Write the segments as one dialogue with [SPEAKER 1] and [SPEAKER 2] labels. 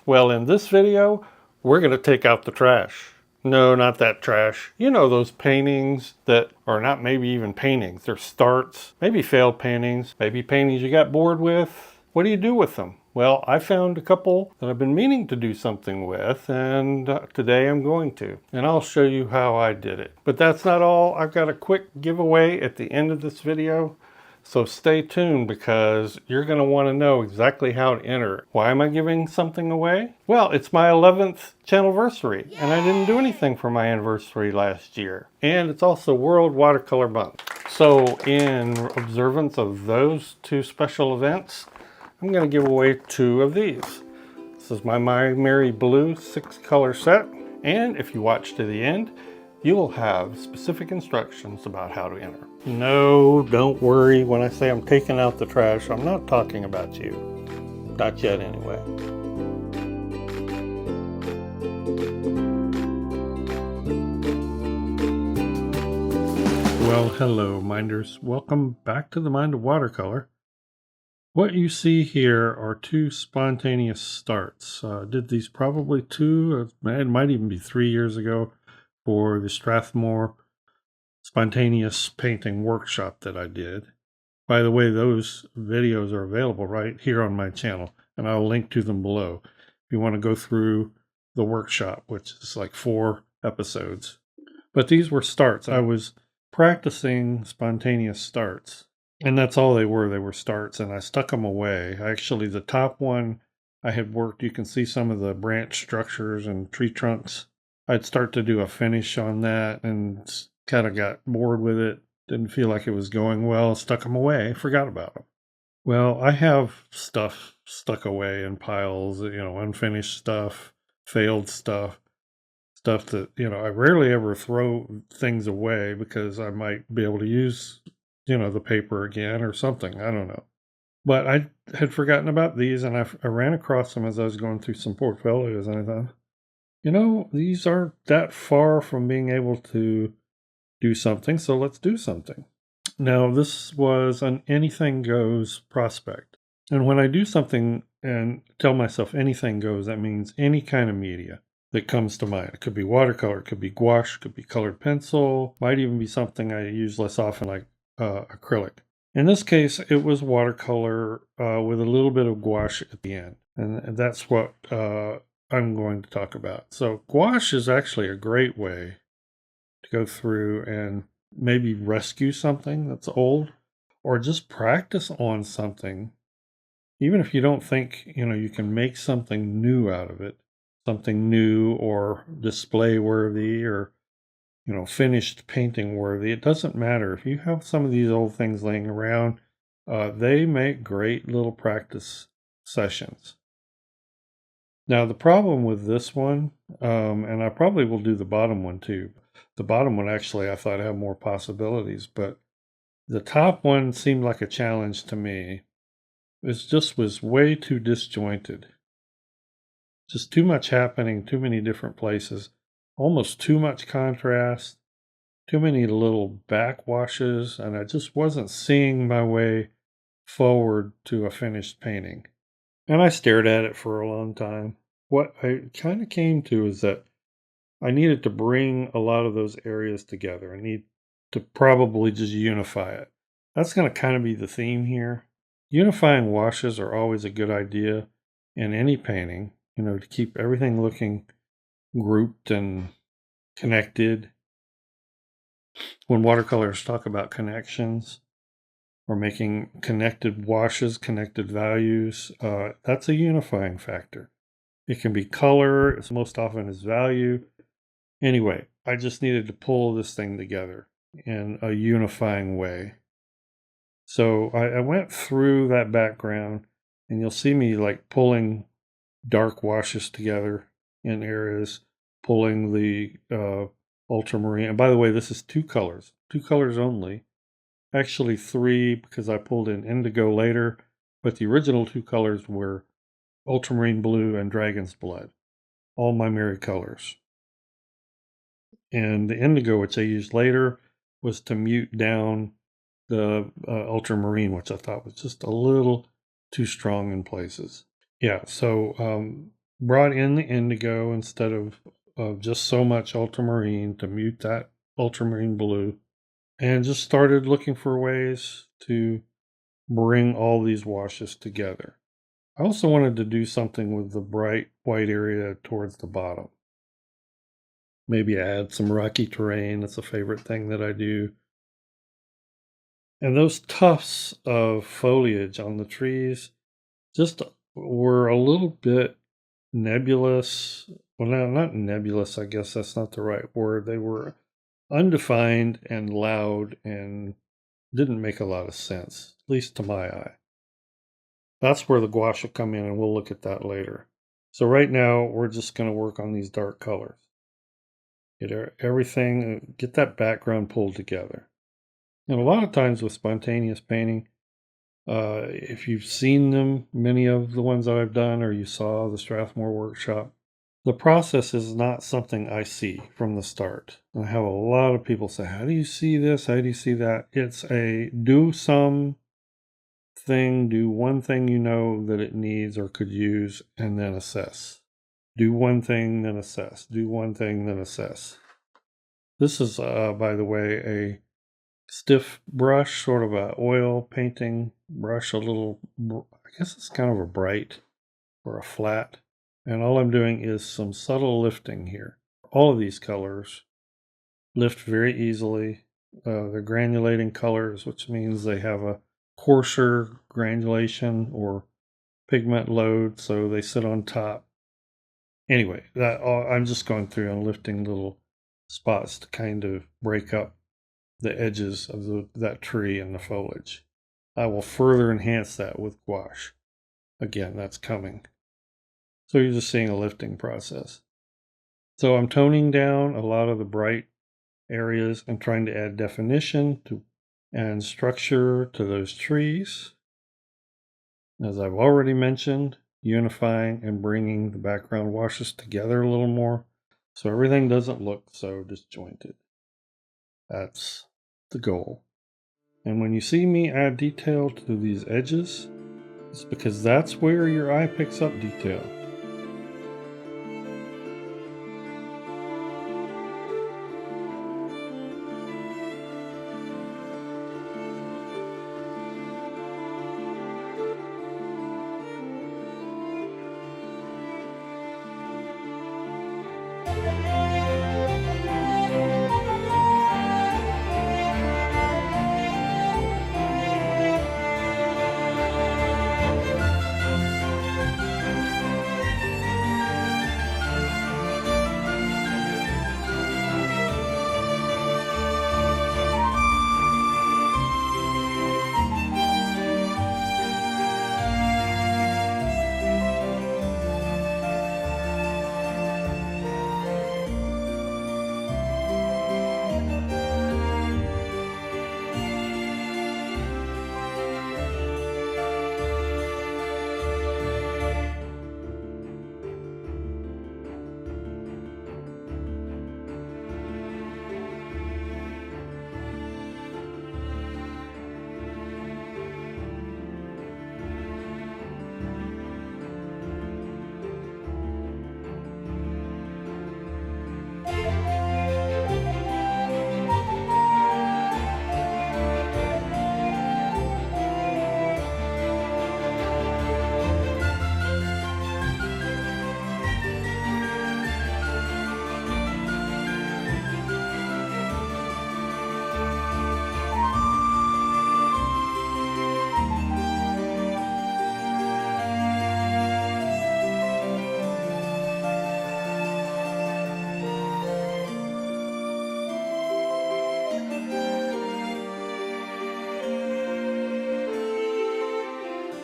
[SPEAKER 1] Well, in this video, we're going to take out the trash. No, not that trash. You know, those paintings that are not maybe even paintings. They're starts, maybe failed paintings, maybe paintings you got bored with. What do you do with them? Well, I found a couple that I've been meaning to do something with, and today I'm going to. And I'll show you how I did it. But that's not all. I've got a quick giveaway at the end of this video. So stay tuned because you're going to want to know exactly how to enter. Why am I giving something away? Well, it's my 11th channelversary, and I didn't do anything for my anniversary last year. And it's also World Watercolor Month. So in observance of those two special events, I'm going to give away 2 of these. This is my Mary Blue 6-color set. And if you watch to the end, you will have specific instructions about how to enter. No, don't worry. When I say I'm taking out the trash, I'm not talking about you. Not yet, anyway. Well, hello, minders. Welcome back to the Mind of Watercolor. What you see here are 2 spontaneous starts. Did these probably 2, it might even be 3 years ago, for the Strathmore spontaneous painting workshop that I did. By the way, those videos are available right here on my channel, and I'll link to them below if you want to go through the workshop, which is like 4 episodes. But these were starts. I was practicing spontaneous starts, and that's all they were. They were starts, and I stuck them away. Actually, the top one I had worked, you can see some of the branch structures and tree trunks. I'd start to do a finish on that and kind of got bored with it. Didn't feel like it was going well. Stuck them away. Forgot about them. Well, I have stuff stuck away in piles, you know, unfinished stuff, failed stuff, stuff that, you know, I rarely ever throw things away because I might be able to use, you know, the paper again or something. I don't know. But I had forgotten about these, and I ran across them as I was going through some portfolios, and I thought, you know, these aren't that far from being able to do something, so let's do something. Now, this was an anything goes prospect. And when I do something and tell myself anything goes, that means any kind of media that comes to mind. It could be watercolor, it could be gouache, it could be colored pencil, might even be something I use less often like acrylic. In this case, it was watercolor with a little bit of gouache at the end. And that's what I'm going to talk about. So gouache is actually a great way to go through and maybe rescue something that's old or just practice on something. Even if you don't think, you know, you can make something new out of it, something new or display worthy or, you know, finished painting worthy, it doesn't matter. If you have some of these old things laying around, they make great little practice sessions. Now, the problem with this one, and I probably will do the bottom one too. The bottom one, actually, I thought had more possibilities, but the top one seemed like a challenge to me. It just was way too disjointed. Just too much happening, too many different places, almost too much contrast, too many little backwashes, and I just wasn't seeing my way forward to a finished painting. And I stared at it for a long time. What I kind of came to is that I needed to bring a lot of those areas together. I need to probably just unify it. That's going to kind of be the theme here. Unifying washes are always a good idea in any painting, you know, to keep everything looking grouped and connected. When watercolors talk about connections or making connected washes, connected values, that's a unifying factor. It can be color, it's most often is value. Anyway, I just needed to pull this thing together in a unifying way. So I went through that background, and you'll see me like pulling dark washes together in areas, pulling the ultramarine. And by the way, this is 2 colors only. Actually 3 because I pulled in indigo later, but the original 2 colors were ultramarine blue and dragon's blood, all my Mary colors. And the indigo, which I used later, was to mute down the ultramarine, which I thought was just a little too strong in places. Yeah, so brought in the indigo instead of just so much ultramarine to mute that ultramarine blue, and just started looking for ways to bring all these washes together. I also wanted to do something with the bright white area towards the bottom. Maybe add some rocky terrain. That's a favorite thing that I do. And those tufts of foliage on the trees just were a little bit nebulous. Well, no, not nebulous. I guess that's not the right word. They were undefined and loud and didn't make a lot of sense, at least to my eye. That's where the gouache will come in, and we'll look at that later. So right now, we're just going to work on these dark colors. Get everything, get that background pulled together. And a lot of times with spontaneous painting, if you've seen them, many of the ones that I've done, or you saw the Strathmore workshop, the process is not something I see from the start. I have a lot of people say, how do you see this? How do you see that? It's a do one thing you know that it needs or could use, and then assess. Do one thing, then assess. Do one thing, then assess. This is, by the way, a stiff brush, sort of a oil painting brush, I guess it's kind of a bright or a flat. And all I'm doing is some subtle lifting here. All of these colors lift very easily. They're granulating colors, which means they have a coarser granulation or pigment load, so they sit on top. Anyway, I'm just going through and lifting little spots to kind of break up the edges of that tree and the foliage. I will further enhance that with gouache. Again, that's coming. So you're just seeing a lifting process. So I'm toning down a lot of the bright areas and trying to add definition and structure to those trees. As I've already mentioned, unifying and bringing the background washes together a little more so everything doesn't look so disjointed. That's the goal. And when you see me add detail to these edges, it's because that's where your eye picks up detail.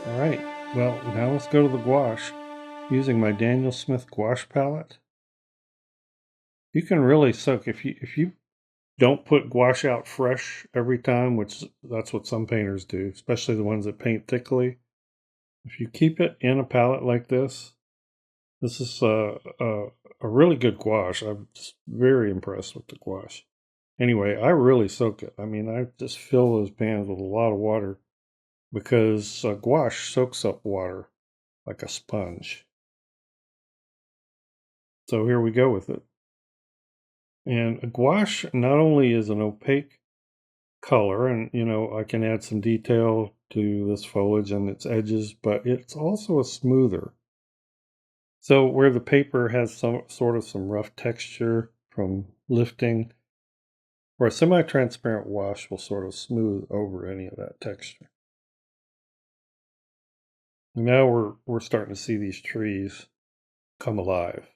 [SPEAKER 1] All right, well, now let's go to the gouache. Using my Daniel Smith gouache palette, you can really soak. If you don't put gouache out fresh every time, which that's what some painters do, especially the ones that paint thickly. If you keep it in a palette like this is a really good gouache. I'm just very impressed with the gouache. Anyway, I really soak it. I mean, I just fill those pans with a lot of water because gouache soaks up water like a sponge. So here we go with it. And a gouache not only is an opaque color, and I can add some detail to this foliage and its edges, but it's also a smoother. So where the paper has some rough texture from lifting, or a semi-transparent wash will sort of smooth over any of that texture. And now we're starting to see these trees come alive.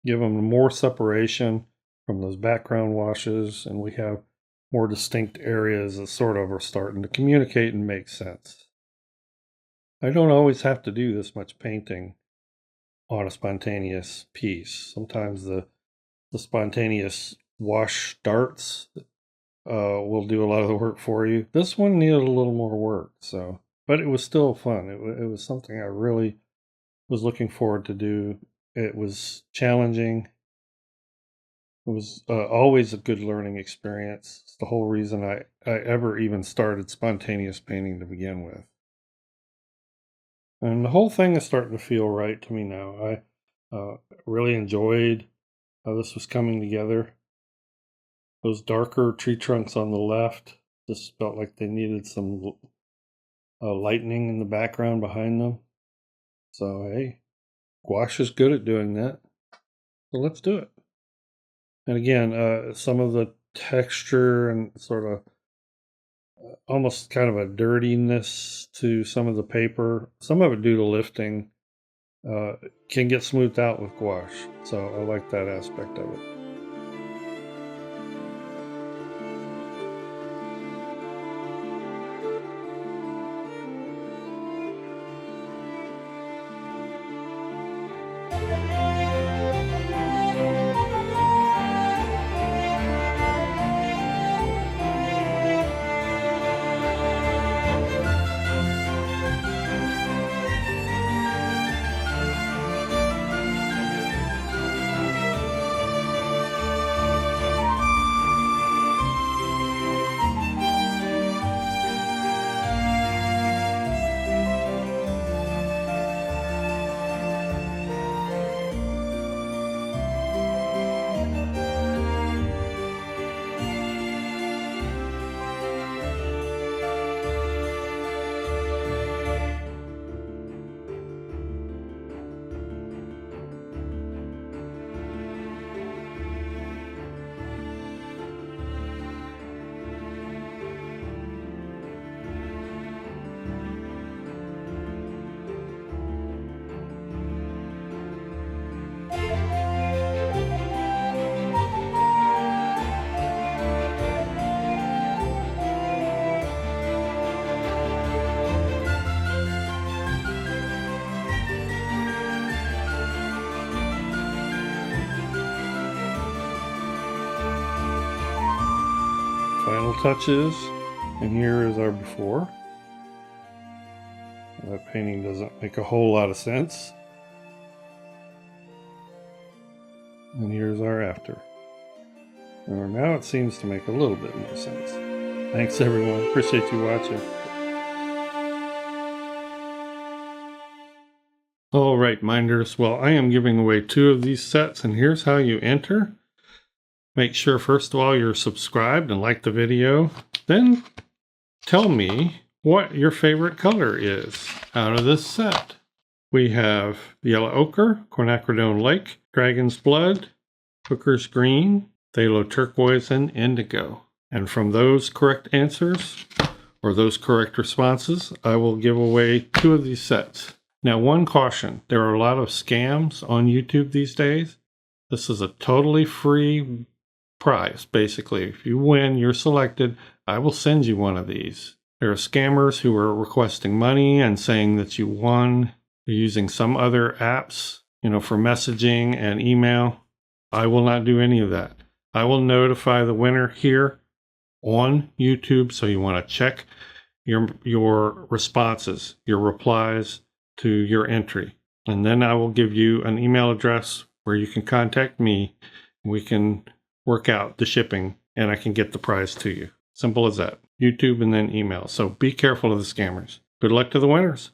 [SPEAKER 1] Give them more separation from those background washes, and we have more distinct areas that sort of are starting to communicate and make sense. I don't always have to do this much painting on a spontaneous piece. Sometimes the spontaneous wash starts will do a lot of the work for you. This one needed a little more work, but it was still fun. It was something I really was looking forward to do. It was challenging. It was always a good learning experience. It's the whole reason I ever even started spontaneous painting to begin with. And the whole thing is starting to feel right to me now. I really enjoyed how this was coming together. Those darker tree trunks on the left just felt like they needed some lightning in the background behind them. So, hey, gouache is good at doing that. So let's do it. And again, some of the texture and sort of almost kind of a dirtiness to some of the paper, some of it due to lifting, can get smoothed out with gouache. So I like that aspect of it. Final touches, and here is our before. That painting doesn't make a whole lot of sense. And here's our after. And now it seems to make a little bit more sense. Thanks everyone, appreciate you watching. All right, minders, well, I am giving away 2 of these sets, and here's how you enter. Make sure, first of all, you're subscribed and like the video. Then tell me what your favorite color is out of this set. We have Yellow Ochre, Quinacridone Lake, Dragon's Blood, Hooker's Green, Phthalo Turquoise, and Indigo. And from those correct answers, or those correct responses, I will give away 2 of these sets. Now, one caution, there are a lot of scams on YouTube these days. This is a totally free prize, basically. If you win, you're selected, I will send you one of these. There are scammers who are requesting money and saying that you won. You're using some other apps, for messaging and email. I will not do any of that. I will notify the winner here on YouTube, so you want to check your responses, your replies to your entry. And then I will give you an email address where you can contact me. We can work out the shipping and I can get the prize to you. Simple as that. YouTube and then email. So be careful of the scammers. Good luck to the winners.